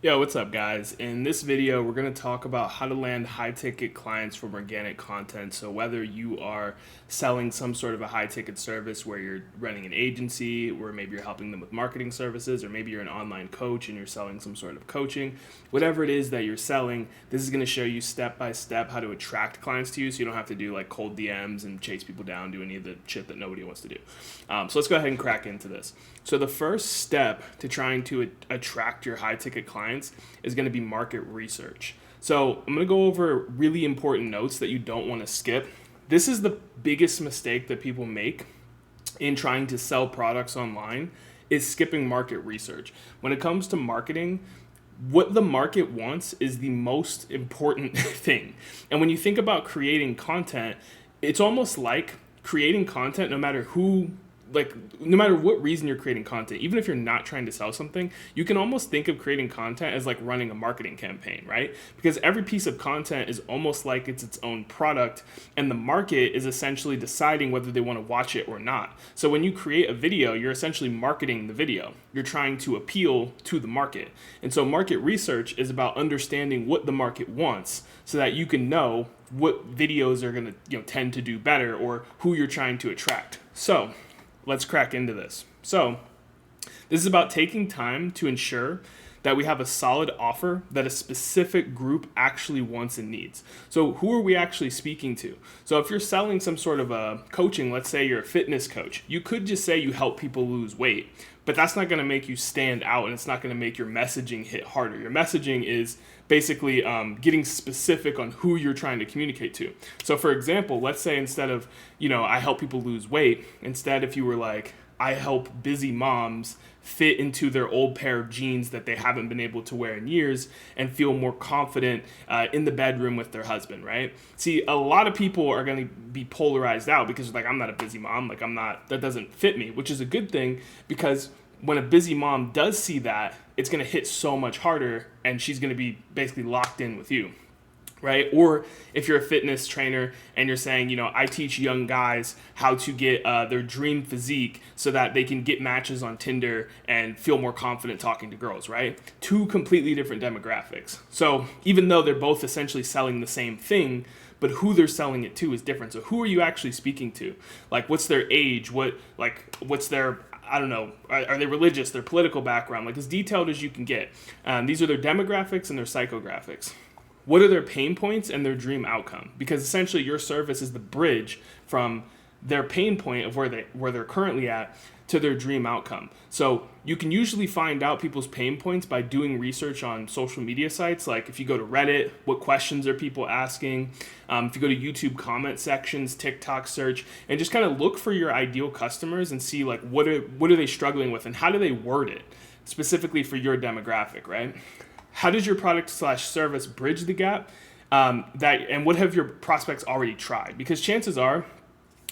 Yo, what's up, guys? In this video, we're going to talk about how to land high-ticket clients from organic content. So whether you are selling some sort of a high-ticket service where you're running an agency, or maybe you're helping them with marketing services, or maybe you're an online coach and you're selling some sort of coaching, whatever it is that you're selling, this is going to show you step-by-step how to attract clients to you so you don't have to do like cold DMs and chase people down, do any of the shit that nobody wants to do. So let's go ahead and crack into this. So the first step to trying to attract your high-ticket clients is going to be market research. So I'm going to go over really important notes that you don't want to skip. This is the biggest mistake that people make in trying to sell products online is skipping market research. When it comes to marketing, what the market wants is the most important thing. And when you think about creating content, it's almost like creating content no matter what reason you're creating content, even if you're not trying to sell something, you can almost think of creating content as like running a marketing campaign, right? Because every piece of content is almost like it's its own product, and the market is essentially deciding whether they want to watch it or not. So when you create a video, you're essentially marketing the video. You're trying to appeal to the market. And so market research is about understanding what the market wants so that you can know what videos are going to, tend to do better or who you're trying to attract. So let's crack into this. So this is about taking time to ensure that we have a solid offer that a specific group actually wants and needs. So who are we actually speaking to? So if you're selling some sort of a coaching, let's say you're a fitness coach, you could just say you help people lose weight, but that's not going to make you stand out, and it's not going to make your messaging hit harder. Your messaging is basically getting specific on who you're trying to communicate to. So for example, let's say instead of, I help people lose weight, instead if you were like, I help busy moms fit into their old pair of jeans that they haven't been able to wear in years and feel more confident in the bedroom with their husband, right? See, a lot of people are going to be polarized out because like, I'm not a busy mom, that doesn't fit me, which is a good thing because when a busy mom does see that, it's going to hit so much harder and she's going to be basically locked in with you. Right? Or if you're a fitness trainer and you're saying, I teach young guys how to get their dream physique so that they can get matches on Tinder and feel more confident talking to girls, right? Two completely different demographics. So even though they're both essentially selling the same thing, but who they're selling it to is different. So who are you actually speaking to? Like, what's their age? What's their, I don't know, are they religious, their political background, like as detailed as you can get. These are their demographics and their psychographics. What are their pain points and their dream outcome? Because essentially your service is the bridge from their pain point of where they're currently at to their dream outcome. So you can usually find out people's pain points by doing research on social media sites. Like if you go to Reddit, what questions are people asking? If you go to YouTube comment sections, TikTok search, and just kind of look for your ideal customers and see like what are they struggling with and how do they word it specifically for your demographic, right? How does your product/service bridge the gap? And what have your prospects already tried? Because chances are,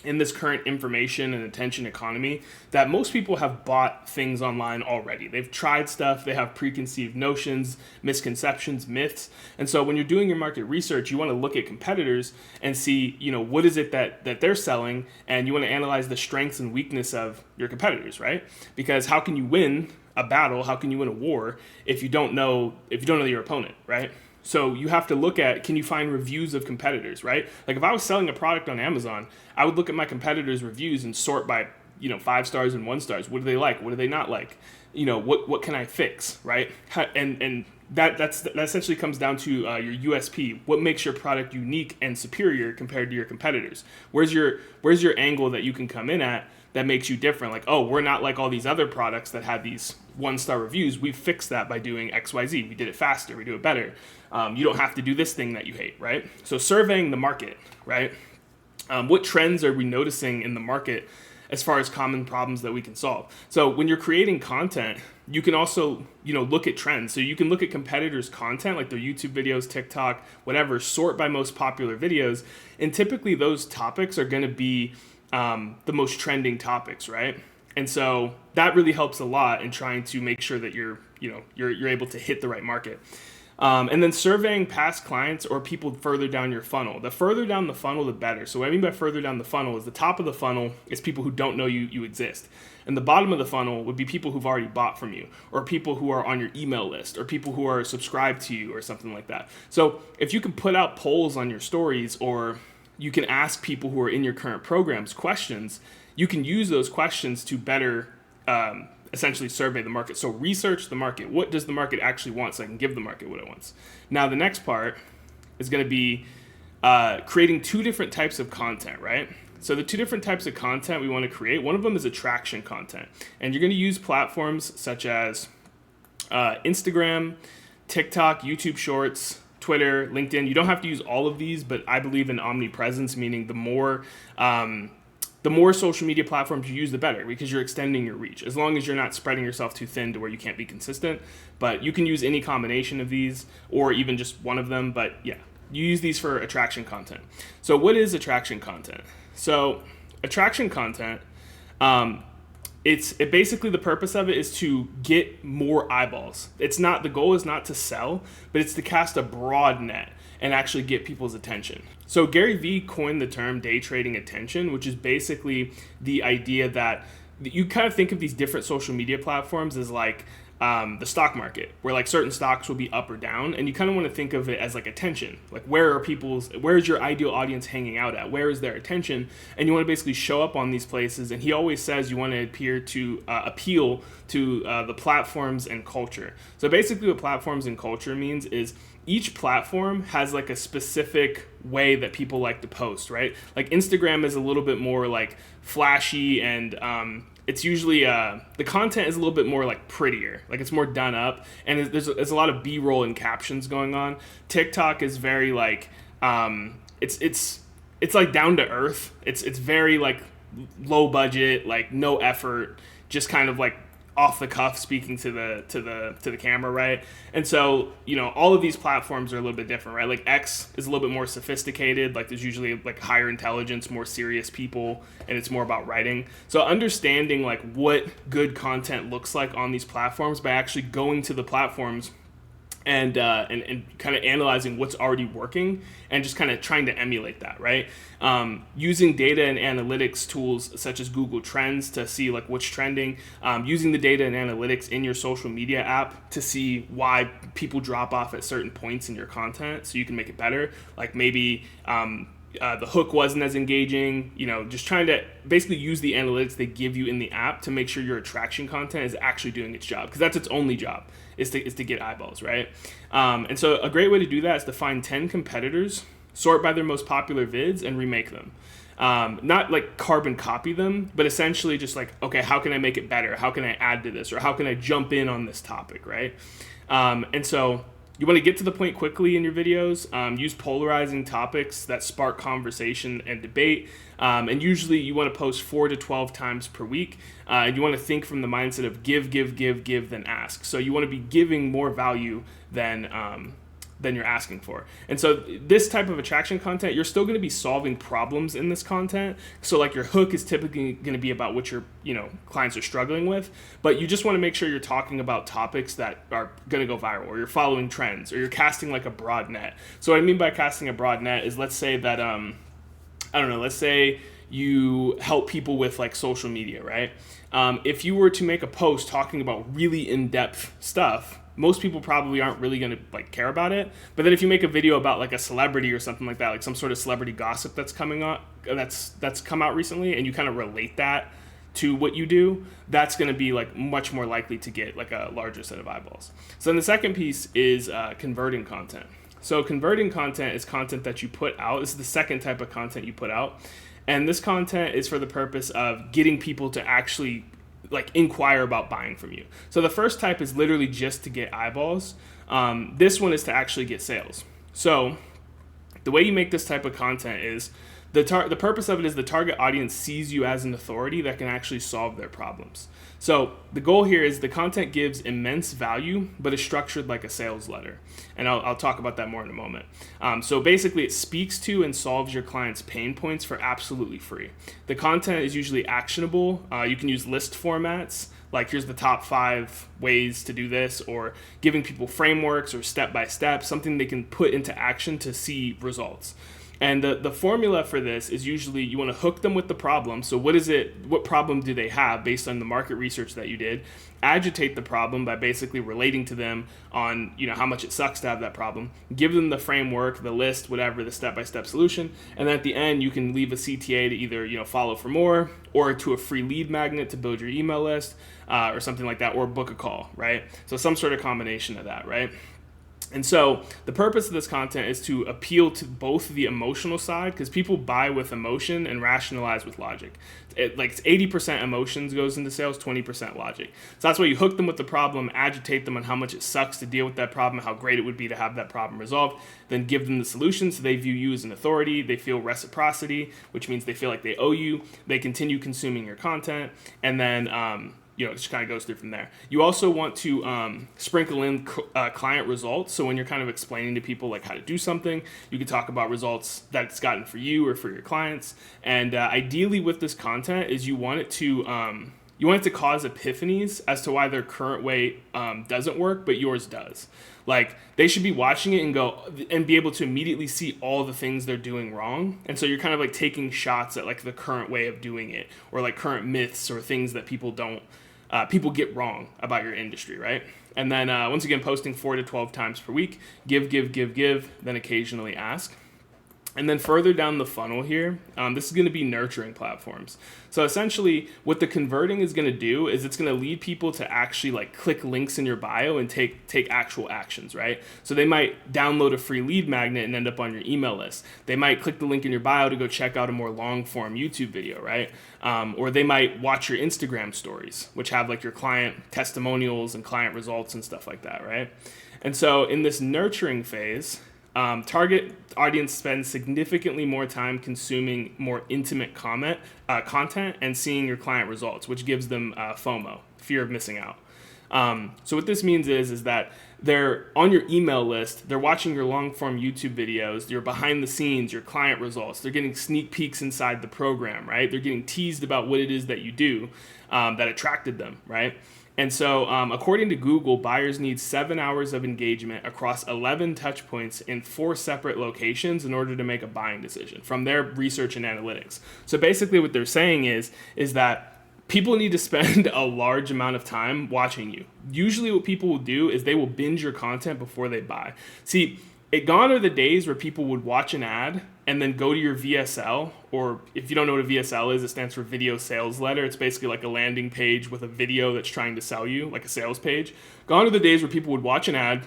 in this current information and attention economy, that most people have bought things online already. They've tried stuff, they have preconceived notions, misconceptions, myths. And so when you're doing your market research, you want to look at competitors and see, what is it that they're selling, and you want to analyze the strengths and weakness of your competitors, right? Because how can you win a battle, how can you win a war if you don't know your opponent, right? So you have to look at, can you find reviews of competitors, right? Like if I was selling a product on Amazon, I would look at my competitors' reviews and sort by, 5 stars and 1 stars. What do they like? What do they not like? What can I fix, right? And that essentially comes down to your USP. What makes your product unique and superior compared to your competitors? Where's your angle that you can come in at that makes you different? Like, oh, we're not like all these other products that had these 1-star reviews. We fixed that by doing XYZ. We did it faster. We do it better. You don't have to do this thing that you hate, right? So surveying the market, right? What trends are we noticing in the market as far as common problems that we can solve? So when you're creating content, you can also, look at trends. So you can look at competitors' content, like their YouTube videos, TikTok, whatever, sort by most popular videos. And typically those topics are going to be the most trending topics, right? And so that really helps a lot in trying to make sure that you're able to hit the right market. And then surveying past clients or people further down your funnel. The further down the funnel, the better. So what I mean by further down the funnel is the top of the funnel is people who don't know you exist. And the bottom of the funnel would be people who've already bought from you, or people who are on your email list, or people who are subscribed to you, or something like that. So if you can put out polls on your stories, or you can ask people who are in your current programs questions, you can use those questions to better essentially survey the market. So research the market. What does the market actually want, so I can give the market what it wants? Now the next part is going to be creating two different types of content, right? So the two different types of content we want to create, one of them is attraction content. And you're going to use platforms such as Instagram, TikTok, YouTube Shorts, Twitter, LinkedIn. You don't have to use all of these, but I believe in omnipresence, meaning the more social media platforms you use, the better, because you're extending your reach, as long as you're not spreading yourself too thin to where you can't be consistent. But you can use any combination of these, or even just one of them. But yeah, you use these for attraction content. So what is attraction content? So attraction content, it basically, the purpose of it is to get more eyeballs. The goal is not to sell, but it's to cast a broad net and actually get people's attention. So Gary Vee coined the term day trading attention, which is basically the idea that you kind of think of these different social media platforms as like the stock market, where like certain stocks will be up or down, and you kind of want to think of it as like attention. Like where's your ideal audience hanging out at? Where is their attention? And you want to basically show up on these places. And he always says you want to appeal to the platforms and culture. So basically what platforms and culture means is each platform has like a specific way that people like to post, right? Like Instagram is a little bit more like flashy, and it's usually the content is a little bit more like prettier, like it's more done up, and there's a lot of B-roll and captions going on. TikTok is very like it's like down to earth. It's very like low budget, like no effort, just kind of like off the cuff speaking to the camera, right? And so, all of these platforms are a little bit different, right? Like X is a little bit more sophisticated, like there's usually like higher intelligence, more serious people, and it's more about writing. So understanding like what good content looks like on these platforms by actually going to the platforms and kind of analyzing what's already working and just kind of trying to emulate that, right? Using data and analytics tools such as Google Trends to see like what's trending, using the data and analytics in your social media app to see why people drop off at certain points in your content so you can make it better. Like maybe the hook wasn't as engaging, just trying to basically use the analytics they give you in the app to make sure your attraction content is actually doing its job, because that's its only job, is to get eyeballs, right? And so a great way to do that is to find 10 competitors, sort by their most popular vids, and remake them. Not like carbon copy them, but essentially just like, okay, how can I make it better? How can I add to this? Or how can I jump in on this topic, right? And so you want to get to the point quickly in your videos. Use polarizing topics that spark conversation and debate. And usually you want to post 4 to 12 times per week. You want to think from the mindset of give, then ask. So you want to be giving more value than you're asking for. And so this type of attraction content, you're still going to be solving problems in this content. So like your hook is typically going to be about what your clients are struggling with, but you just want to make sure you're talking about topics that are going to go viral, or you're following trends, or you're casting like a broad net. So what I mean by casting a broad net is, let's say that let's say you help people with like social media, right? If you were to make a post talking about really in-depth stuff, most people probably aren't really going to like care about it. But then if you make a video about like a celebrity or something like that, like some sort of celebrity gossip that's coming up, that's come out recently, and you kind of relate that to what you do, that's going to be like much more likely to get like a larger set of eyeballs. So then the second piece is converting content. So converting content is content that you put out. This is the second type of content you put out. And this content is for the purpose of getting people to actually like inquire about buying from you. So the first type is literally just to get eyeballs. This one is to actually get sales. So the way you make this type of content is the purpose of it is the target audience sees you as an authority that can actually solve their problems. So the goal here is the content gives immense value, but is structured like a sales letter. And I'll talk about that more in a moment. So basically it speaks to and solves your client's pain points for absolutely free. The content is usually actionable. You can use list formats like here's the top 5 ways to do this, or giving people frameworks or step by step, something they can put into action to see results. And the formula for this is usually you want to hook them with the problem. So what problem do they have based on the market research that you did? Agitate the problem by basically relating to them on, how much it sucks to have that problem. Give them the framework, the list, whatever, the step-by-step solution. And then at the end, you can leave a CTA to either, follow for more, or to a free lead magnet to build your email list, or something like that, or book a call, right? So some sort of combination of that, right? And so the purpose of this content is to appeal to both the emotional side, because people buy with emotion and rationalize with logic. It's 80% emotions goes into sales, 20% logic. So that's why you hook them with the problem, agitate them on how much it sucks to deal with that problem, how great it would be to have that problem resolved, then give them the solution so they view you as an authority, they feel reciprocity, which means they feel like they owe you, they continue consuming your content, and then it just kind of goes through from there. You also want to sprinkle in client results. So when you're kind of explaining to people like how to do something, you can talk about results that it's gotten for you or for your clients. And ideally with this content is you want it to cause epiphanies as to why their current way doesn't work, but yours does. Like they should be watching it and be able to immediately see all the things they're doing wrong. And so you're kind of like taking shots at like the current way of doing it, or like current myths or things that people get wrong about your industry, right? And then once again, posting 4 to 12 times per week, give, then occasionally ask. And then further down the funnel here, this is going to be nurturing platforms. So essentially what the converting is going to do is it's going to lead people to actually like click links in your bio and take actual actions, right? So they might download a free lead magnet and end up on your email list. They might click the link in your bio to go check out a more long form YouTube video, right? Or they might watch your Instagram stories, which have like your client testimonials and client results and stuff like that, right? And so in this nurturing phase, target audience spends significantly more time consuming more intimate content and seeing your client results, which gives them FOMO, fear of missing out. So what this means is that they're on your email list, they're watching your long form YouTube videos, your behind the scenes, your client results, they're getting sneak peeks inside the program, right? They're getting teased about what it is that you do that attracted them, right? And so according to Google, buyers need 7 hours of engagement across 11 touch points in 4 separate locations in order to make a buying decision from their research and analytics. So basically what they're saying is that people need to spend a large amount of time watching you. Usually what people will do is they will binge your content before they buy. See, gone are the days where people would watch an ad and then go to your VSL, or if you don't know what a VSL is, it stands for video sales letter. It's basically like a landing page with a video that's trying to sell you, like a sales page. Gone are the days where people would watch an ad,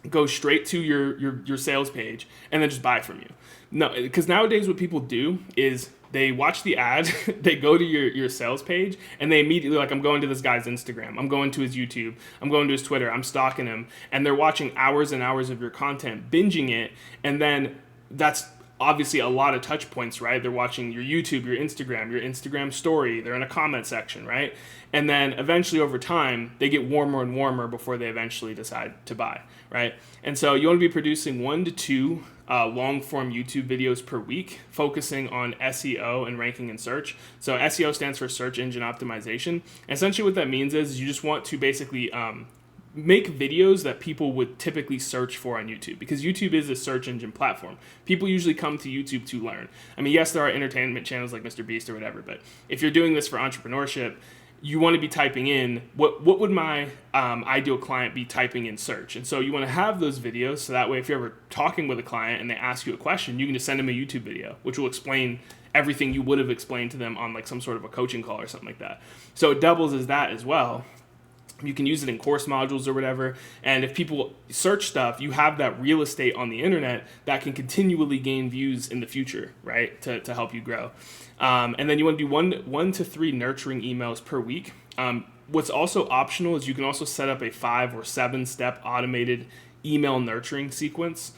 go straight to your sales page, and then just buy from you. No, because nowadays what people do is they watch the ad, they go to your sales page, and they immediately like, I'm going to this guy's Instagram, I'm going to his YouTube, I'm going to his Twitter, I'm stalking him, and they're watching hours and hours of your content, binging it, and then that's obviously a lot of touch points, right? They're watching your YouTube, your Instagram story, they're in a comment section, right? And then eventually over time, they get warmer and warmer before they eventually decide to buy, right? And so you want to be producing 1 to 2 long form YouTube videos per week, focusing on SEO and ranking in search. So SEO stands for search engine optimization. And essentially what that means is you just want to basically make videos that people would typically search for on YouTube, because YouTube is a search engine platform. People usually come to YouTube to learn. I mean, yes, there are entertainment channels like Mr. Beast or whatever, but if you're doing this for entrepreneurship, you want to be typing in, what would my ideal client be typing in search? And so you want to have those videos so that way if you're ever talking with a client and they ask you a question, you can just send them a YouTube video, which will explain everything you would have explained to them on like some sort of a coaching call or something like that. So it doubles as that as well. You can use it in course modules or whatever. And if people search stuff, you have that real estate on the internet that can continually gain views in the future, right? To help you grow. And then you want to do one to 3 nurturing emails per week. What's also optional is you can also set up a 5 or 7 step automated email nurturing sequence.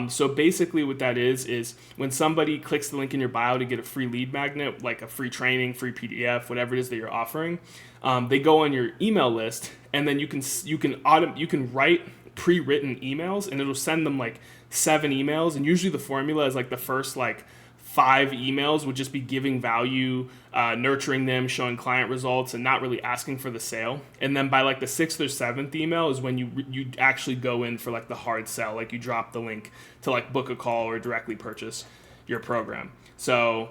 So basically what that is when somebody clicks the link in your bio to get a free lead magnet, like a free training, free PDF, whatever it is that you're offering, they go on your email list, and then you can write pre-written emails, and it'll send them like 7 emails, and usually the formula is like the first like 5 emails would just be giving value, nurturing them, showing client results, and not really asking for the sale. And then by like the 6th or 7th email is when you actually go in for like the hard sell, like you drop the link to like book a call or directly purchase your program. So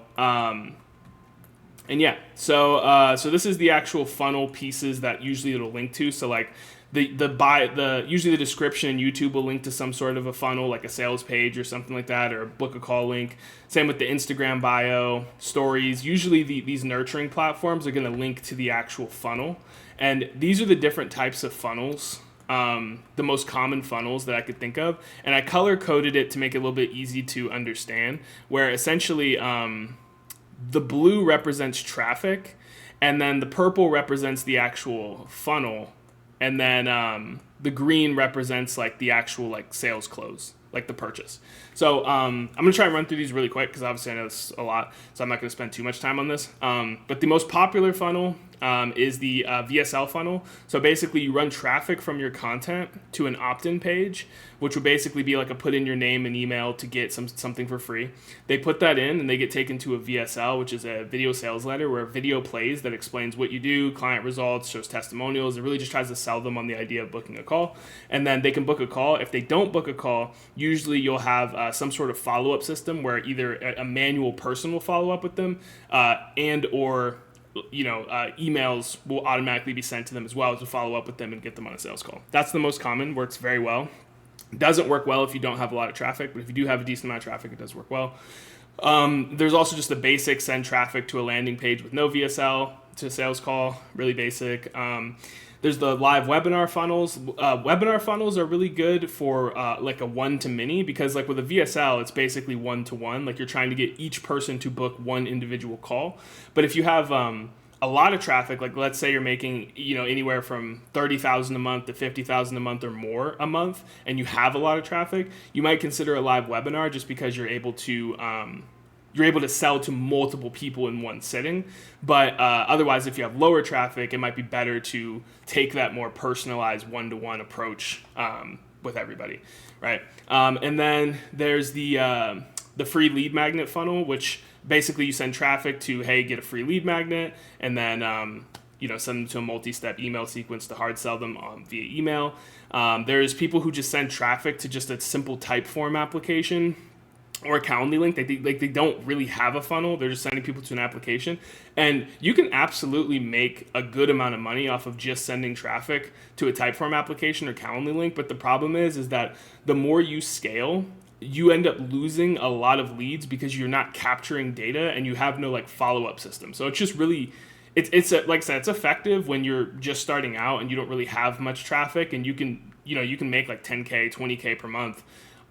so this is the actual funnel pieces that usually it'll link to. So like usually the description in YouTube will link to some sort of a funnel, like a sales page or something like that, or a book a call link. Same with the Instagram bio, stories. Usually these nurturing platforms are going to link to the actual funnel. And these are the different types of funnels, the most common funnels that I could think of. And I color coded it to make it a little bit easy to understand, where essentially the blue represents traffic, and then the purple represents the actual funnel, and then the green represents like the actual like sales close, like the purchase. So I'm gonna try and run through these really quick because obviously I know it's a lot, so I'm not gonna spend too much time on this. But the most popular funnel is the VSL funnel. So basically you run traffic from your content to an opt-in page, which would basically be like a put in your name and email to get something for free. They put that in and they get taken to a VSL, which is a video sales letter, where a video plays that explains what you do, client results, shows testimonials. It really just tries to sell them on the idea of booking a call. And then they can book a call. If they don't book a call, usually you'll have some sort of follow-up system where either a manual person will follow up with them and or emails will automatically be sent to them as well to follow up with them and get them on a sales call. That's the most common, works very well. It doesn't work well if you don't have a lot of traffic, but if you do have a decent amount of traffic, it does work well. There's also just the basic send traffic to a landing page with no VSL to a sales call, really basic. There's the live webinar funnels. Webinar funnels are really good for like a one-to-many, because like with a VSL, it's basically one-to-one. Like you're trying to get each person to book one individual call. But if you have a lot of traffic, like let's say you're making anywhere from 30,000 a month to 50,000 a month or more a month, and you have a lot of traffic, you might consider a live webinar just because you're able to sell to multiple people in one sitting. But otherwise, if you have lower traffic, it might be better to take that more personalized one-to-one approach with everybody, right? And then there's the free lead magnet funnel, which basically you send traffic to, hey, get a free lead magnet, and then send them to a multi-step email sequence to hard sell them via email. There's people who just send traffic to just a simple type form application or a Calendly link. They don't really have a funnel. They're just sending people to an application. And you can absolutely make a good amount of money off of just sending traffic to a Typeform application or Calendly link. But the problem is that the more you scale, you end up losing a lot of leads because you're not capturing data and you have no like follow-up system. So it's just really, it's like I said, it's effective when you're just starting out and you don't really have much traffic, and you can make like 10K, 20K per month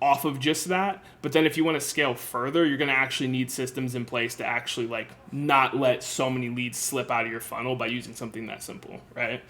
off of just that. But then if you want to scale further, you're going to actually need systems in place to actually like not let so many leads slip out of your funnel by using something that simple, right?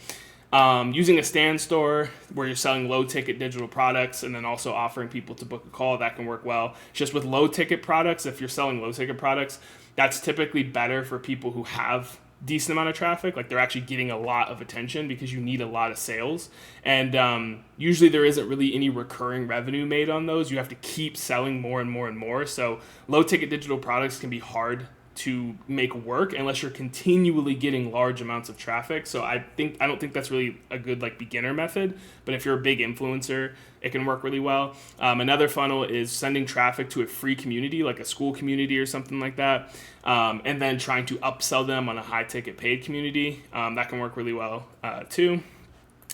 Using a stand store where you're selling low ticket digital products and then also offering people to book a call, that can work well. Just with low ticket products, if you're selling low ticket products, that's typically better for people who have decent amount of traffic. Like they're actually getting a lot of attention because you need a lot of sales. And usually there isn't really any recurring revenue made on those. You have to keep selling more and more and more. So low ticket digital products can be hard to make work unless you're continually getting large amounts of traffic. So I don't think that's really a good like beginner method, but if you're a big influencer, it can work really well. Another funnel is sending traffic to a free community, like a school community or something like that, and then trying to upsell them on a high ticket paid community. That can work really well too.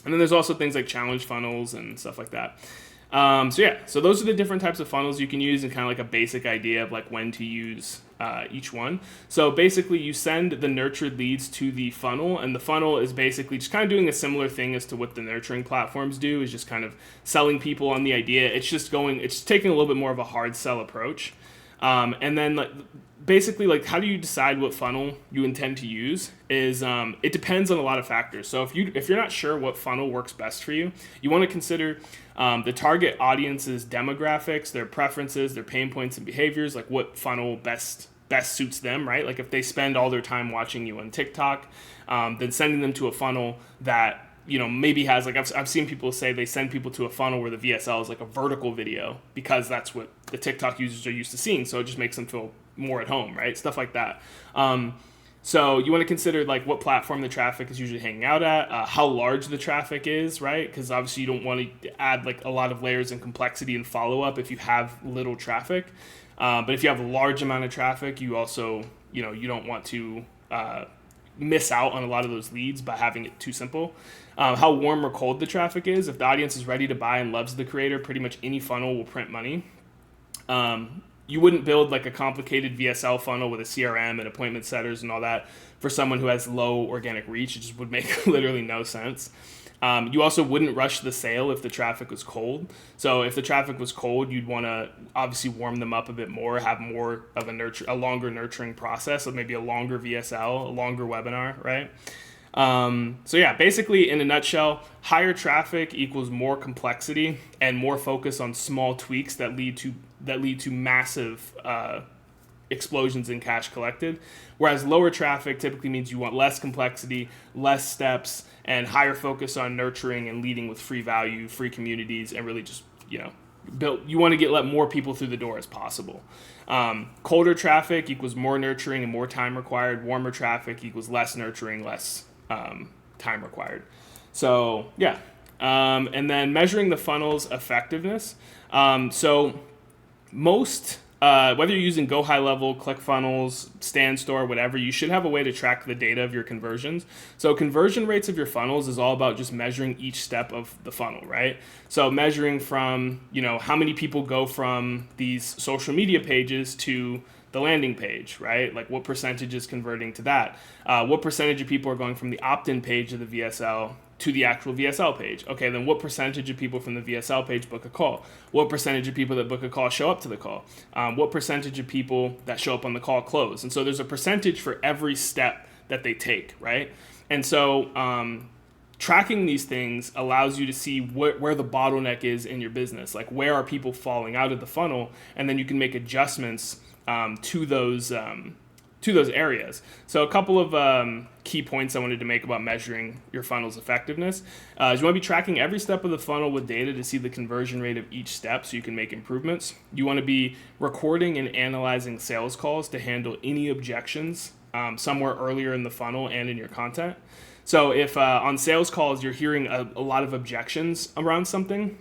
And then there's also things like challenge funnels and stuff like that. So those are the different types of funnels you can use, and kind of like a basic idea of like when to use each one. So basically you send the nurtured leads to the funnel, and the funnel is basically just kind of doing a similar thing as to what the nurturing platforms do, is just kind of selling people on the idea. It's taking a little bit more of a hard sell approach. And then like basically like how do you decide what funnel you intend to use is it depends on a lot of factors. So if you're not sure what funnel works best for you, you want to consider the target audience's demographics, their preferences, their pain points and behaviors, like what funnel best suits them, right? Like if they spend all their time watching you on TikTok, then sending them to a funnel that maybe has like I've seen people say they send people to a funnel where the VSL is like a vertical video because that's what the TikTok users are used to seeing. So it just makes them feel more at home, right? Stuff like that. So you want to consider like what platform the traffic is usually hanging out at, how large the traffic is, right? Because obviously you don't want to add like a lot of layers and complexity and follow up if you have little traffic. But if you have a large amount of traffic, you also, you don't want to miss out on a lot of those leads by having it too simple. How warm or cold the traffic is. If the audience is ready to buy and loves the creator, pretty much any funnel will print money. You wouldn't build like a complicated VSL funnel with a CRM and appointment setters and all that for someone who has low organic reach. It just would make literally no sense. You also wouldn't rush the sale if the traffic was cold. So if the traffic was cold, you'd want to obviously warm them up a bit more, have more of a longer nurturing process, so maybe a longer VSL, a longer webinar, right? So yeah, basically in a nutshell, higher traffic equals more complexity and more focus on small tweaks that lead to massive explosions in cash collected. Whereas lower traffic typically means you want less complexity, less steps, and higher focus on nurturing and leading with free value, free communities, and really just, you want to let more people through the door as possible. Colder traffic equals more nurturing and more time required. Warmer traffic equals less nurturing, less time required. So yeah. And then measuring the funnel's effectiveness. So most, whether you're using Go High Level, ClickFunnels, StanStore, whatever, you should have a way to track the data of your conversions. So conversion rates of your funnels is all about just measuring each step of the funnel, right? So measuring from, how many people go from these social media pages to the landing page, right? Like what percentage is converting to that? What percentage of people are going from the opt-in page of the VSL to the actual VSL page? Okay, then what percentage of people from the VSL page book a call? What percentage of people that book a call show up to the call? What percentage of people that show up on the call close? And so there's a percentage for every step that they take, right? And so tracking these things allows you to see where the bottleneck is in your business. Like where are people falling out of the funnel? And then you can make adjustments to those areas. So a couple of key points I wanted to make about measuring your funnel's effectiveness is you want to be tracking every step of the funnel with data to see the conversion rate of each step so you can make improvements. You want to be recording and analyzing sales calls to handle any objections somewhere earlier in the funnel and in your content. So if on sales calls you're hearing a lot of objections around something,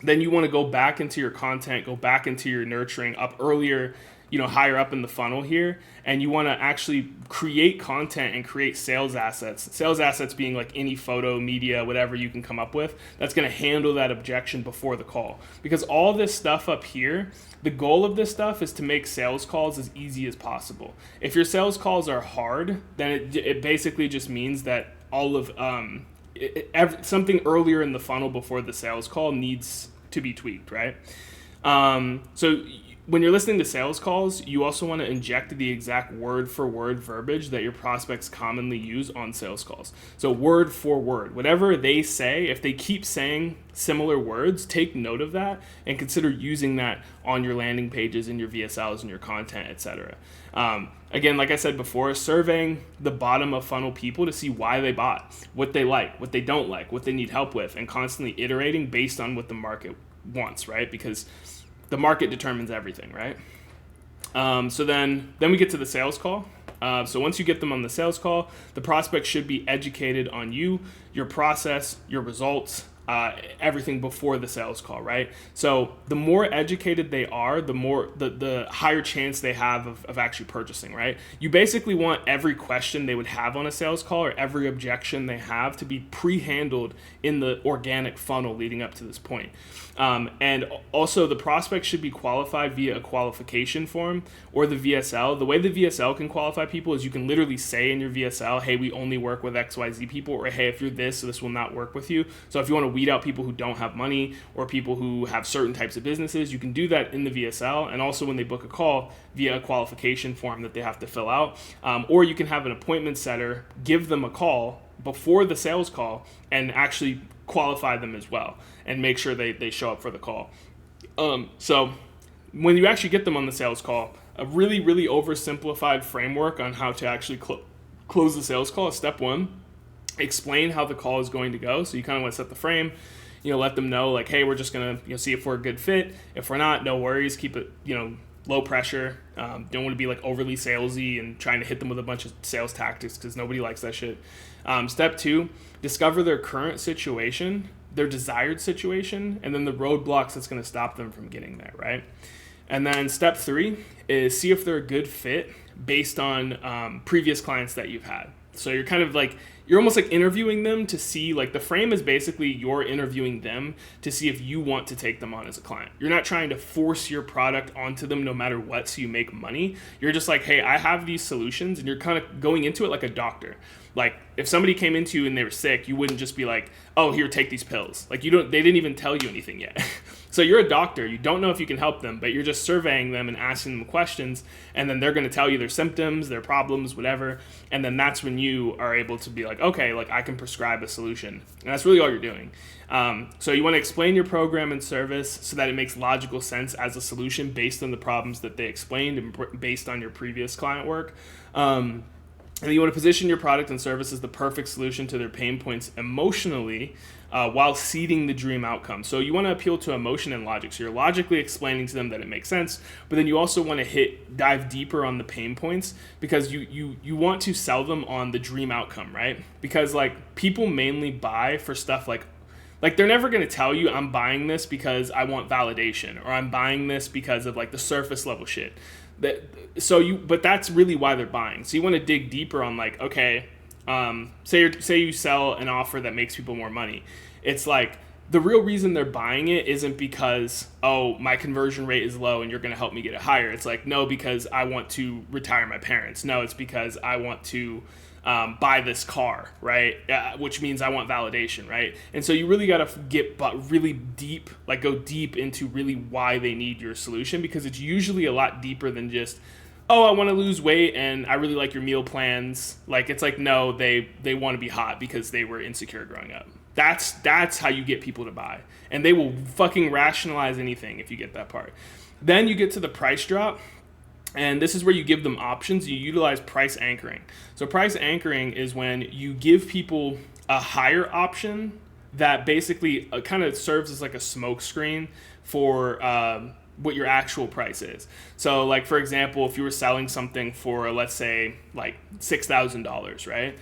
then you want to go back into your content, go back into your nurturing up earlier, higher up in the funnel here, and you want to actually create content and create sales assets being like any photo, media, whatever you can come up with that's going to handle that objection before the call. Because all this stuff up here, the goal of this stuff is to make sales calls as easy as possible. If your sales calls are hard, then it basically just means that all of something earlier in the funnel before the sales call needs to be tweaked, right? So when you're listening to sales calls, you also want to inject the exact word for word verbiage that your prospects commonly use on sales calls. So word for word, whatever they say, if they keep saying similar words, take note of that and consider using that on your landing pages, in your VSLs, in your content, etc. Again, like I said before, surveying the bottom of funnel people to see why they bought, what they like, what they don't like, what they need help with, and constantly iterating based on what the market wants, right? Because the market determines everything, right? So then we get to the sales call. So once you get them on the sales call, the prospect should be educated on you, your process, your results, everything before the sales call, right? So the more educated they are, the higher chance they have of actually purchasing, right? You basically want every question they would have on a sales call or every objection they have to be pre-handled in the organic funnel leading up to this point. And also the prospect should be qualified via a qualification form or the VSL. The way the VSL can qualify people is you can literally say in your VSL, hey, we only work with XYZ people, or hey, if you're this will not work with you. So if you want to weed out people who don't have money or people who have certain types of businesses, you can do that in the VSL, and also when they book a call via a qualification form that they have to fill out. Or you can have an appointment setter give them a call before the sales call and actually qualify them as well and make sure they show up for the call. So when you actually get them on the sales call, a really, really oversimplified framework on how to actually close the sales call is step one. explain how the call is going to go. So you kind of want to set the frame, let them know like, hey, we're just going to see if we're a good fit. If we're not, no worries. Keep it, low pressure. Don't want to be like overly salesy and trying to hit them with a bunch of sales tactics because nobody likes that shit. Step 2, discover their current situation, their desired situation, and then the roadblocks that's going to stop them from getting there, right? And then step 3 is see if they're a good fit based on previous clients that you've had. So you're kind of like, you're almost like interviewing them to see, like the frame is basically you're interviewing them to see if you want to take them on as a client. You're not trying to force your product onto them no matter what so you make money. You're just like, hey, I have these solutions, and you're kind of going into it like a doctor. Like if somebody came into you and they were sick, you wouldn't just be like, oh, here, take these pills. Like they didn't even tell you anything yet. So you're a doctor, you don't know if you can help them, but you're just surveying them and asking them questions, and then they're going to tell you their symptoms, their problems, whatever, and then that's when you are able to be like, okay, like I can prescribe a solution, and that's really all you're doing. So you want to explain your program and service so that it makes logical sense as a solution based on the problems that they explained and based on your previous client work. And you want to position your product and service as the perfect solution to their pain points emotionally while seeding the dream outcome. So you want to appeal to emotion and logic. So you're logically explaining to them that it makes sense, but then you also want to dive deeper on the pain points because you want to sell them on the dream outcome, right? Because like people mainly buy for stuff like they're never going to tell you I'm buying this because I want validation, or I'm buying this because of like the surface level shit. But that's really why they're buying. So you want to dig deeper on like, okay, say you sell an offer that makes people more money. It's like the real reason they're buying it isn't because, oh, my conversion rate is low and you're going to help me get it higher. It's like, no, because I want to retire my parents. No, it's because I want to buy this car, right? Which means I want validation, right? And so you really got to get really deep, like go deep into really why they need your solution, because it's usually a lot deeper than just, oh, I want to lose weight and I really like your meal plans. Like it's like, no, they want to be hot because they were insecure growing up. That's how you get people to buy, and they will fucking rationalize anything if you get that part. Then you get to the price drop. And this is where you give them options. You utilize price anchoring. So price anchoring is when you give people a higher option that basically kind of serves as like a smoke screen for what your actual price is. So like, for example, if you were selling something for, let's say, like $6,000, right?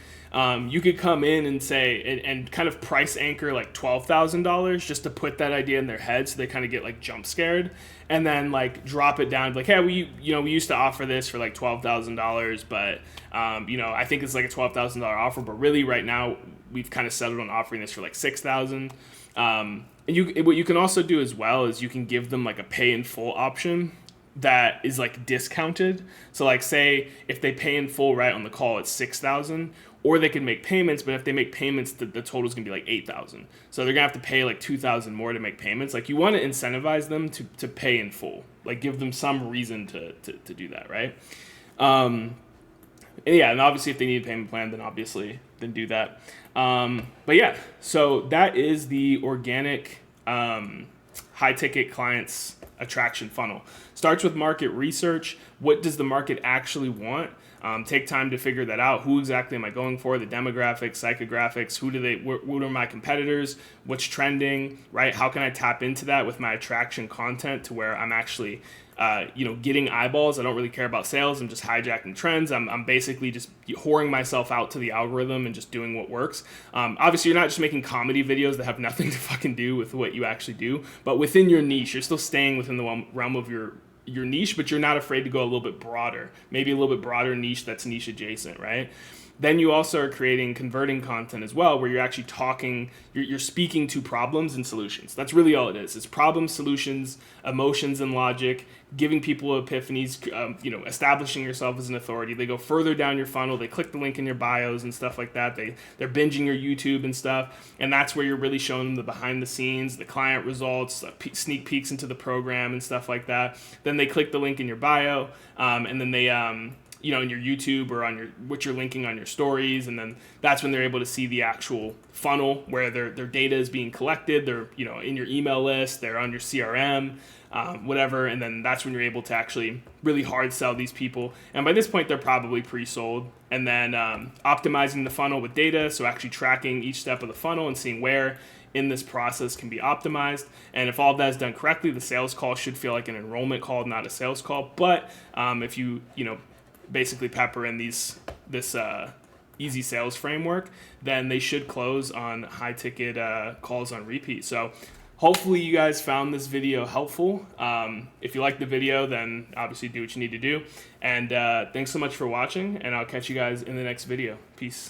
You could come in and say, and kind of price anchor like $12,000 just to put that idea in their head so they kind of get like jump scared, and then like drop it down like, hey, we used to offer this for like $12,000, but I think it's like a $12,000 offer, but really right now we've kind of settled on offering this for like $6,000. And what you can also do as well is you can give them like a pay in full option that is like discounted. So like say if they pay in full right on the call, it's $6,000, or they can make payments, but if they make payments, the total is gonna be like $8,000. So they're gonna have to pay like $2,000 more to make payments. Like you want to incentivize them to pay in full, like give them some reason to do that, right? And obviously if they need a payment plan, then do that. But yeah, so that is the organic high ticket clients attraction funnel. Starts with market research. What does the market actually want? Take time to figure that out. Who exactly am I going for? The demographics, psychographics, what are my competitors? What's trending, right? How can I tap into that with my attraction content to where I'm actually getting eyeballs? I don't really care about sales. I'm just hijacking trends. I'm basically just whoring myself out to the algorithm and just doing what works. Obviously, you're not just making comedy videos that have nothing to fucking do with what you actually do, but within your niche, you're still staying within the realm of your niche, but you're not afraid to go a little bit broader, maybe a little bit broader niche that's niche adjacent, right? Then you also are creating converting content as well, where you're actually talking, you're speaking to problems and solutions. That's really all it is. It's problems, solutions, emotions, and logic, giving people epiphanies, establishing yourself as an authority. They go further down your funnel. They click the link in your bios and stuff like that. They're binging your YouTube and stuff. And that's where you're really showing them the behind the scenes, the client results, sneak peeks into the program and stuff like that. Then they click the link in your bio, and then in your YouTube or on what you're linking on your stories, and then that's when they're able to see the actual funnel where their data is being collected. They're in your email list, they're on your CRM, whatever, and then that's when you're able to actually really hard sell these people. And by this point, they're probably pre-sold. And then optimizing the funnel with data, so actually tracking each step of the funnel and seeing where in this process can be optimized. And if all of that is done correctly, the sales call should feel like an enrollment call, not a sales call. But if you basically pepper in this easy sales framework, then they should close on high ticket calls on repeat. So hopefully you guys found this video helpful. If you like the video, then obviously do what you need to do. And thanks so much for watching, and I'll catch you guys in the next video. Peace.